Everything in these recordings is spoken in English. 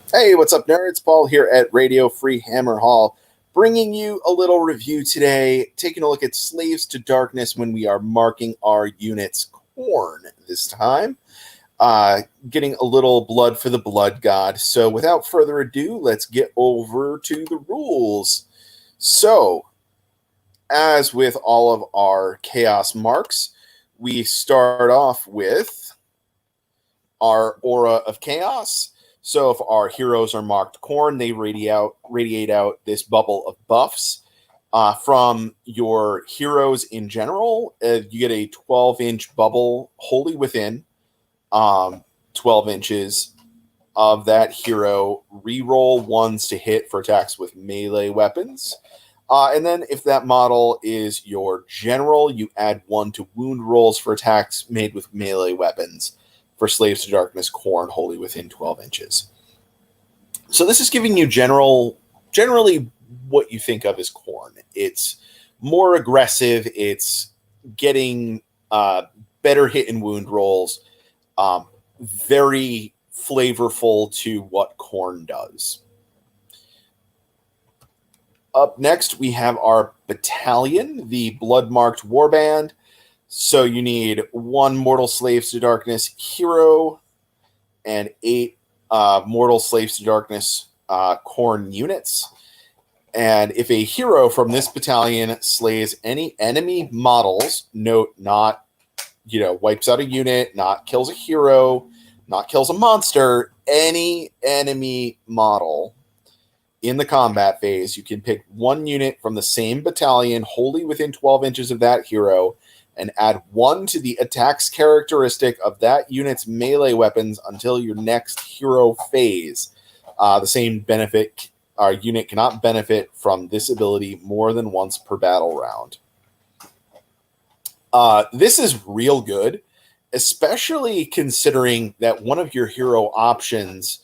Hey, what's up, nerds? Paul here at Radio Free Hammer Hall, bringing you a little review today, taking a look at Slaves to Darkness when we are marking our units Khorne this time. Getting a little blood for the blood god. So without further ado, let's get over to the rules. So, as with all of our chaos marks, we start off with our aura of chaos. So if our heroes are marked Khorne, they radiate out this bubble of buffs. From your heroes in general, you get a 12-inch bubble wholly within 12 inches of that hero. Reroll ones to hit for attacks with melee weapons. And then if that model is your general, you add 1 to wound rolls for attacks made with melee weapons for Slaves to Darkness Khorne wholly within 12 inches. So this is giving you generally what you think of as Khorne. It's more aggressive. It's getting better hit and wound rolls. Very flavorful to what Khorne does. Up next, we have our battalion, the blood-marked Warband. So you need 1 Mortal Slaves to Darkness hero and 8 Mortal Slaves to Darkness Khorne units. And if a hero from this battalion slays any enemy models, note not, wipes out a unit, not kills a hero, not kills a monster, any enemy model in the combat phase, you can pick 1 unit from the same battalion wholly within 12 inches of that hero and add 1 to the attack's characteristic of that unit's melee weapons until your next hero phase. The same benefit, our unit cannot benefit from this ability more than once per battle round. This is real good, especially considering that one of your hero options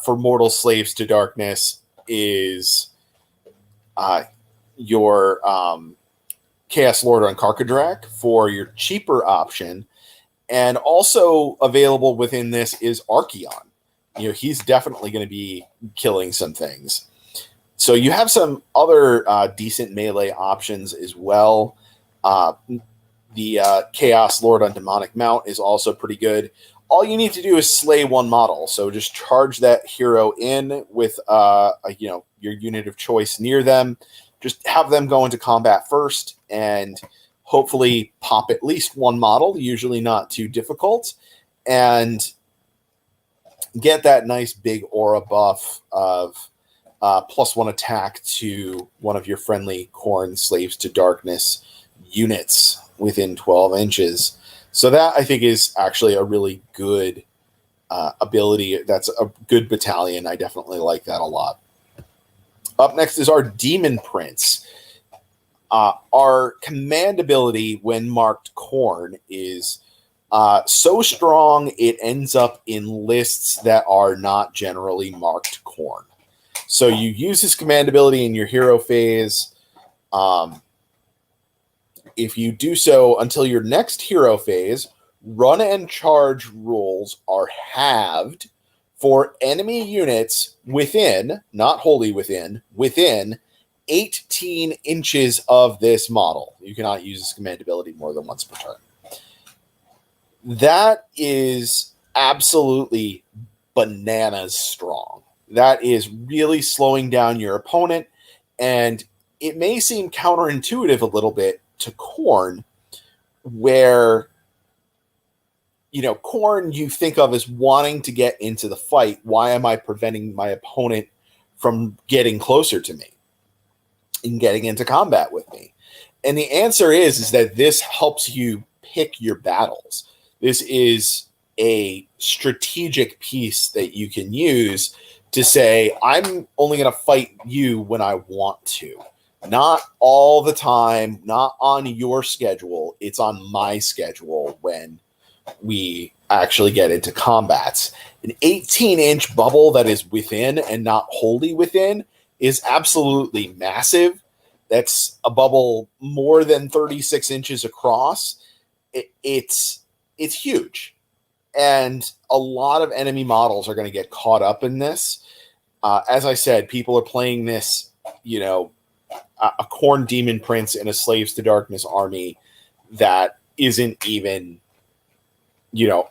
for Mortal Slaves to Darkness is your Chaos Lord on Karkadrak for your cheaper option. And also available within this is Archeon. He's definitely going to be killing some things. So you have some other decent melee options as well. The Chaos Lord on Demonic Mount is also pretty good. All you need to do is slay 1 model. So just charge that hero in with your unit of choice near them. Just have them go into combat first and hopefully pop at least 1 model, usually not too difficult, and get that nice big aura buff of +1 attack to one of your friendly Khorne Slaves to Darkness units within 12 inches. So that, I think, is actually a really good ability. That's a good battalion. I definitely like that a lot. Up next is our Demon Prince. Our command ability when marked Khorne is so strong it ends up in lists that are not generally marked Khorne. So you use his command ability in your hero phase. If you do so until your next hero phase, run and charge rules are halved for enemy units within, not wholly within 18 inches of this model. You cannot use this command ability more than once per turn. That is absolutely bananas strong. That is really slowing down your opponent, and it may seem counterintuitive a little bit to Khorne, where Khorne you think of as wanting to get into the fight. Why am I preventing my opponent from getting closer to me and getting into combat with me? And the answer is that this helps you pick your battles. This is a strategic piece that you can use to say, I'm only going to fight you when I want to. Not all the time, not on your schedule. It's on my schedule when we actually get into combats. An 18-inch bubble that is within and not wholly within is absolutely massive. That's a bubble more than 36 inches across. It's huge. And a lot of enemy models are going to get caught up in this. As I said, people are playing this, a Khorne Demon Prince in a Slaves to Darkness army that isn't even,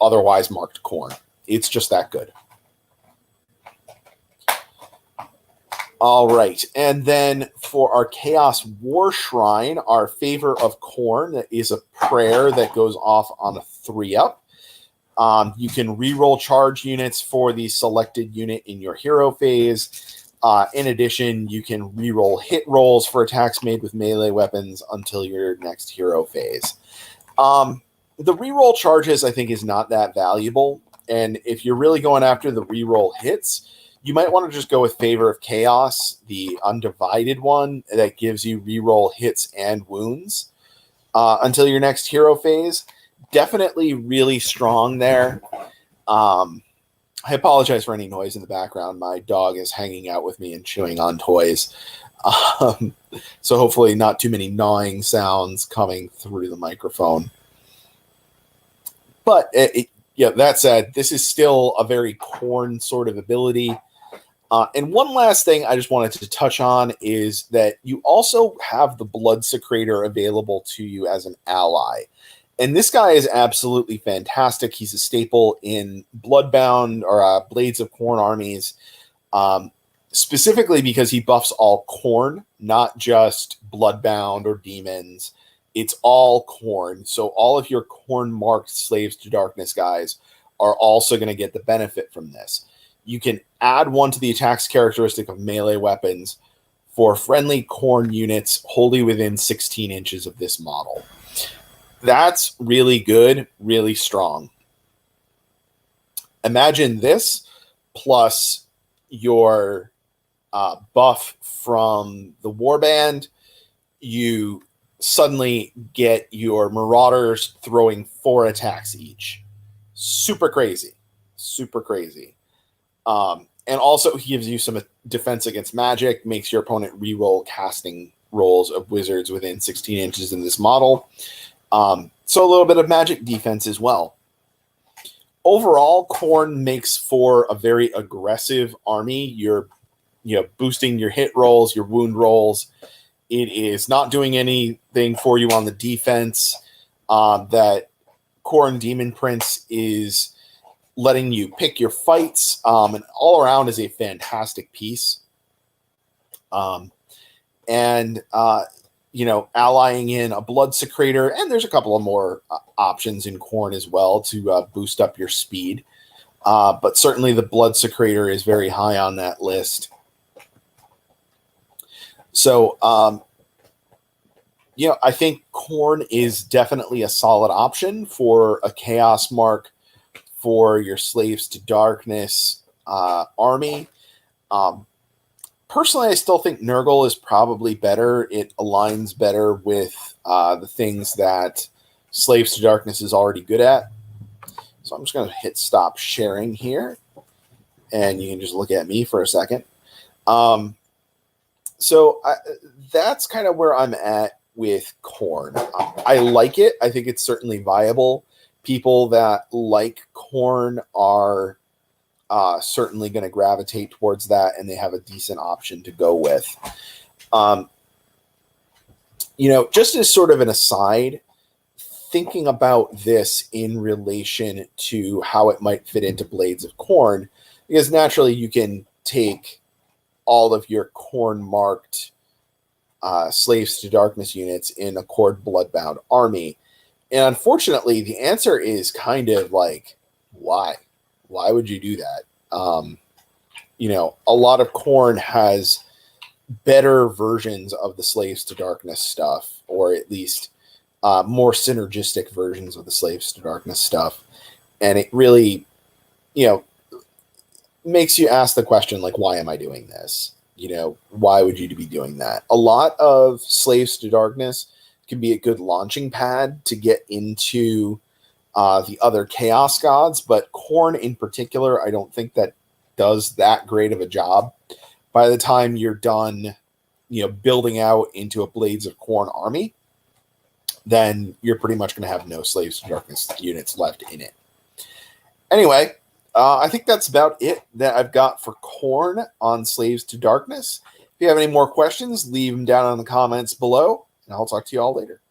otherwise marked Khorne. It's just that good. All right. And then for our Chaos War Shrine, our Favor of Khorne is a prayer that goes off on a 3-up. You can reroll charge units for the selected unit in your hero phase. In addition, you can reroll hit rolls for attacks made with melee weapons until your next hero phase. The reroll charges, I think, is not that valuable. And if you're really going after the reroll hits, you might want to just go with Favor of Chaos, the undivided one that gives you reroll hits and wounds until your next hero phase. Definitely really strong there. I apologize for any noise in the background. My dog is hanging out with me and chewing on toys. So hopefully not too many gnawing sounds coming through the microphone. But that said, this is still a very Khorne sort of ability. And one last thing I just wanted to touch on is that you also have the Blood Secretor available to you as an ally. And this guy is absolutely fantastic. He's a staple in Bloodbound or Blades of Khorne armies, specifically because he buffs all Khorne, not just Bloodbound or demons. It's all Khorne. So all of your Khorne-marked Slaves to Darkness guys are also going to get the benefit from this. You can add one to the attacks characteristic of melee weapons for friendly Khorne units wholly within 16 inches of this model. That's really good, really strong. Imagine this plus your buff from the Warband. You suddenly get your Marauders throwing 4 attacks each. Super crazy. Super crazy. And also he gives you some defense against magic, makes your opponent reroll casting rolls of wizards within 16 inches in this model. So a little bit of magic defense as well. Overall, Khorne makes for a very aggressive army. You're boosting your hit rolls, your wound rolls. It is not doing anything for you on the defense. That Khorne Demon Prince is letting you pick your fights, and all around is a fantastic piece. Allying in a Blood Secretor, and there's a couple of more options in Khorne as well to boost up your speed. But certainly the Blood Secretor is very high on that list. So, I think Khorne is definitely a solid option for a Chaos Mark for your Slaves to Darkness army. Personally, I still think Nurgle is probably better. It aligns better with the things that Slaves to Darkness is already good at. So I'm just going to hit stop sharing here, and you can just look at me for a second. That's kind of where I'm at with Khorne. I like it. I think it's certainly viable. People that like Khorne are certainly going to gravitate towards that, and they have a decent option to go with. Just as sort of an aside, thinking about this in relation to how it might fit into Blades of Khorne, because naturally you can take all of your Khorne-marked Slaves to Darkness units in a Khorne Bloodbound army. And unfortunately, the answer is kind of like, why? Why would you do that? A lot of Khorne has better versions of the Slaves to Darkness stuff, or at least more synergistic versions of the Slaves to Darkness stuff. And it really, makes you ask the question, like, why am I doing this? Why would you be doing that? A lot of Slaves to Darkness can be a good launching pad to get into the other Chaos Gods, but Khorne in particular, I don't think that does that great of a job. By the time you're done, building out into a Blades of Khorne army, then you're pretty much going to have no Slaves to Darkness units left in it. Anyway, I think that's about it that I've got for Khorne on Slaves to Darkness. If you have any more questions, leave them down in the comments below, and I'll talk to you all later.